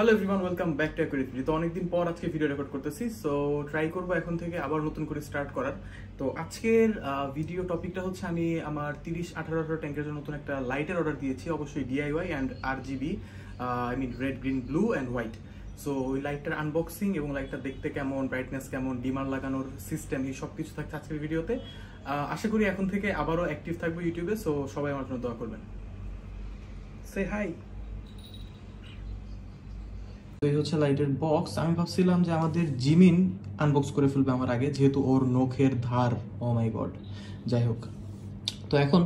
Hello everyone, welcome back to accurately. তো অনেকদিন পর আজকে ভিডিও রেকর্ড করতেছি, সো ট্রাই করবো এখন থেকে আবার নতুন করে স্টার্ট করার। তো আজকের ভিডিও টপিকটা হচ্ছে আমি আমার 30-18 ট্যাঙ্কের জন্য নতুন একটা লাইটের অর্ডার দিয়েছি, অবশ্যই DIY and RGB, I mean red, green, blue and white. So ওই লাইটটার আনবক্সিং এবং লাইটটা দেখতে কেমন, ব্রাইটনেস কেমন, ডিমার লাগানোর সিস্টেম, এই সব কিছু থাকছে আজকের ভিডিওতে। আশা করি এখন থেকে আবারও অ্যাক্টিভ থাকবো ইউটিউবে, সো সবাই আমার জন্য দোয়া করবেন। সে হাই। এই হচ্ছে লাইটের বক্স। আমি ভাবছিলাম যে আমাদের জিমিন আনবক্স করে ফেলবে আমার আগে, যেহেতু ওর নখের ধার, ও মাই গড। যাই হোক, তো এখন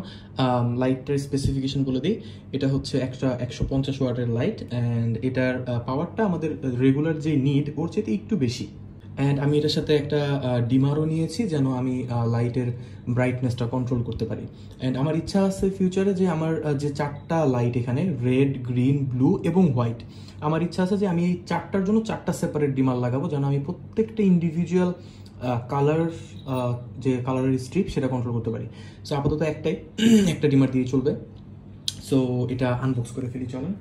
লাইটটার স্পেসিফিকেশন বলে দিই। এটা হচ্ছে একটা 150 ওয়াটের লাইট, অ্যান্ড এটার পাওয়ারটা আমাদের রেগুলার যে নিড ওর চেয়ে একটু বেশি। অ্যান্ড আমি এটার সাথে একটা ডিমারও নিয়েছি, যেন আমি লাইটের ব্রাইটনেসটা কন্ট্রোল করতে পারি। অ্যান্ড আমার ইচ্ছা আছে ফিউচারে যে আমার যে 4টা লাইট এখানে, রেড, গ্রিন, ব্লু এবং হোয়াইট, আমার ইচ্ছা আছে যে আমি এই 4টার জন্য 4টা সেপারেট ডিমার লাগাবো, যেন আমি প্রত্যেকটা ইন্ডিভিজুয়াল কালার, যে কালারের স্ট্রিপ সেটা কন্ট্রোল করতে পারি। সো আপাতত একটা ডিমার দিয়ে চলবে। সো এটা আনবক্স করে ফেলি, চলেন।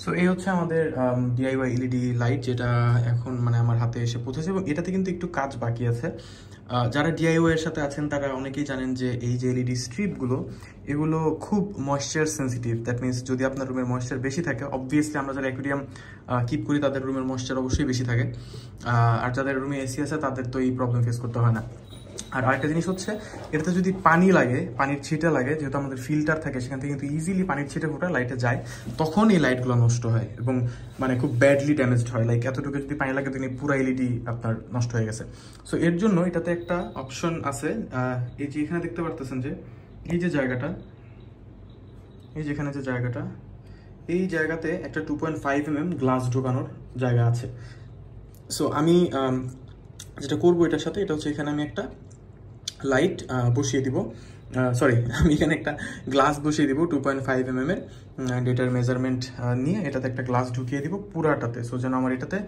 সো এই হচ্ছে আমাদের ডিআইওয়াই এলইডি লাইট, যেটা এখন মানে আমার হাতে এসে পৌঁছেছে, এবং এটাতে কিন্তু একটু কাজ বাকি আছে। যারা ডিআইওয়াই এর সাথে আছেন তারা অনেকেই জানেন যে এই যে এলইডি স্ট্রিপগুলো, এগুলো খুব ময়েশ্চার সেন্সিটিভ। দ্যাট মিনস যদি আপনার রুমের ময়েশ্চার বেশি থাকে, অবভিয়াসলি আমরা যারা অ্যাকুয়ারিয়াম কিপ করি তাদের রুমের ময়েশ্চার অবশ্যই বেশি থাকে, আর যাদের রুমে এসি আছে তাদের তো এই প্রবলেম ফেস করতে হয় না। আর আরেকটা জিনিস হচ্ছে, এটাতে যদি পানি লাগে, পানির ছিটে লাগে, যেহেতু আমাদের ফিল্টার থাকে সেখান থেকে কিন্তু ইজিলি পানির ছিটে ফোটা লাইটে যায়, তখন এই লাইটগুলো নষ্ট হয় এবং মানে খুব ব্যাডলি ড্যামেজড হয়। লাইক এতটুকু যদি পানি লাগে তিনি পুরো এলইডি আপনার নষ্ট হয়ে গেছে। সো এর জন্য এটাতে একটা অপশন আছে, এই যে এখানে দেখতে পারতেছেন যে এই যে জায়গাটা, এই যেখানে যে জায়গাটা, এই জায়গাতে একটা 2.5 mm গ্লাস ঢোকানোর জায়গা আছে। সো আমি যেটা করবো এটার সাথে, এটা হচ্ছে এখানে আমি একটা লাইট বসিয়ে দিব, সরি, আমি এখানে একটা গ্লাস বসিয়ে দিব 2.5 mm এর, এটার মেজারমেন্ট নিয়ে এটাতে একটা গ্লাস ঢুকিয়ে দিব পুরাটাতে, সো যেন আমার এটাতে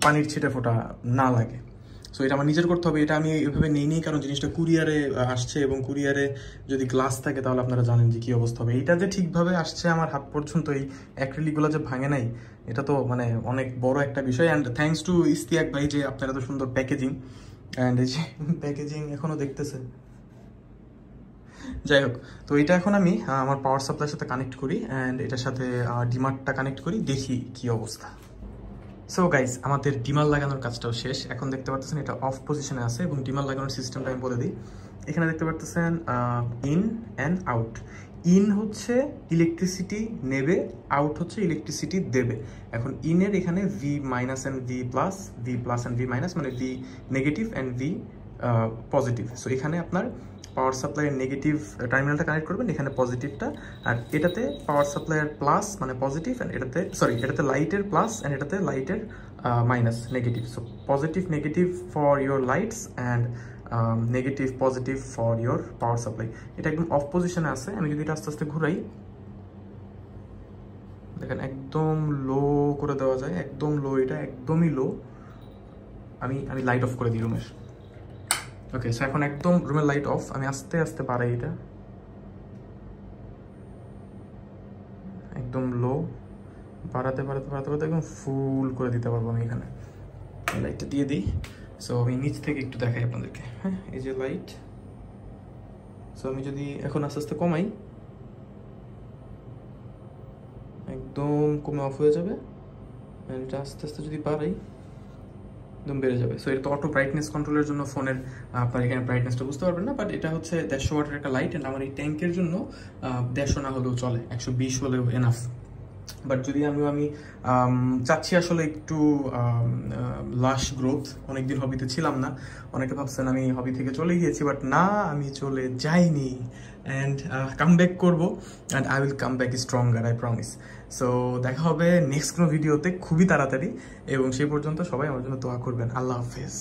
পানির ছিটে ফোটা না লাগে। সো এটা আমার নিজের করতে হবে। এটা আমি এভাবে নিই কারণ জিনিসটা কুরিয়ারে আসছে, এবং কুরিয়ারে যদি গ্লাস থাকে তাহলে আপনারা জানেন যে কী অবস্থা হবে। এটা যে ঠিকভাবে আসছে আমার হাত পর্যন্ত, এই অ্যাক্রিলিকগুলো যে ভাঙে নাই, এটা তো মানে অনেক বড় একটা বিষয়। অ্যান্ড থ্যাঙ্কস টু ইস্তিয়াক ভাই যে আপনার এত সুন্দর প্যাকেজিং, অ্যান্ড এই যে প্যাকেজিং এখনও দেখতেছে। যাই হোক, তো এটা এখন আমি আমার পাওয়ার সাপ্লাইয়ের সাথে কানেক্ট করি, অ্যান্ড এটার সাথে ডিমারটা কানেক্ট করি, দেখি কি অবস্থা। সো গাইজ, আমাদের ডিমার লাগানোর কাজটাও শেষ। এখন দেখতে পাচ্ছেন এটা অফ পজিশনে আছে, এবং ডিমার লাগানোর সিস্টেমটা আমি বলে দিই। এখানে দেখতে পাচ্ছেন ইন অ্যান্ড আউট। ইন হচ্ছে ইলেকট্রিসিটি নেবে, আউট হচ্ছে ইলেকট্রিসিটি দেবে। এখন ইনের এখানে V minus and V plus, V plus and V minus, মানে V negative and V positive. So এখানে আপনার পাওয়ার সাপ্লাইয়ের নেগেটিভ টার্মিনালটা কানেক্ট করবেন, এখানে পজিটিভটা, আর এটাতে পাওয়ার সাপ্লাইয়ের প্লাস মানে পজিটিভ, অ্যান্ড এটাতে লাইটের প্লাস, অ্যান্ড এটাতে লাইটের minus negative. So positive negative for your lights, and negative positive for your power supply. এটা একদম অফ পজিশনে আছে। আমি যদি এটা আস্তে আস্তে ঘুরাই, দেখেন একদম লো করে দেওয়া যায়, একদম লো, এটা একদমই লো। আমি লাইট অফ করে দিই রুমের। ওকে, সো এখন একদম রুমের লাইট অফ। আমি আস্তে আস্তে বাড়াই, এটা একদম লো, বাড়াতে বাড়াতে বাড়াতে বাড়াতে একদম ফুল করে দিতে পারবো আমি। এখানে লাইটটা দিয়ে দিই। সো আমি নিচ থেকে একটু দেখাই আপনাদেরকে। হ্যাঁ, এই যে লাইট। সো আমি যদি এখন আস্তে আস্তে কমাই, একদম কমে অফ হয়ে যাবে। এটা আস্তে আস্তে যদি বাড়াই, একদম বেড়ে যাবে। সো এটা তো অটো ব্রাইটনেস কন্ট্রোলের জন্য ফোনের আপনার এখানে ব্রাইটনেসটা বুঝতে পারবেন না, বাট এটা হচ্ছে 150 ওয়াটের একটা লাইট, অ্যান্ড আমার এই ট্যাঙ্কের জন্য 150 না হলেও চলে, 120 হলেও এনাফ। বাট যদি আমি চাচ্ছি আসলে একটু লাশ গ্রোথ, অনেকদিন হবিতে ছিলাম না। অনেকে ভাবছেন আমি হবি থেকে চলে গিয়েছি, বাট না, আমি চলে যাইনি, অ্যান্ড কাম ব্যাক করবো, and I will come back stronger, I promise. So দেখা হবে নেক্সট কোনো ভিডিওতে খুবই তাড়াতাড়ি, এবং সেই পর্যন্ত সবাই আমার জন্য দোয়া করবেন। আল্লাহ হাফেজ।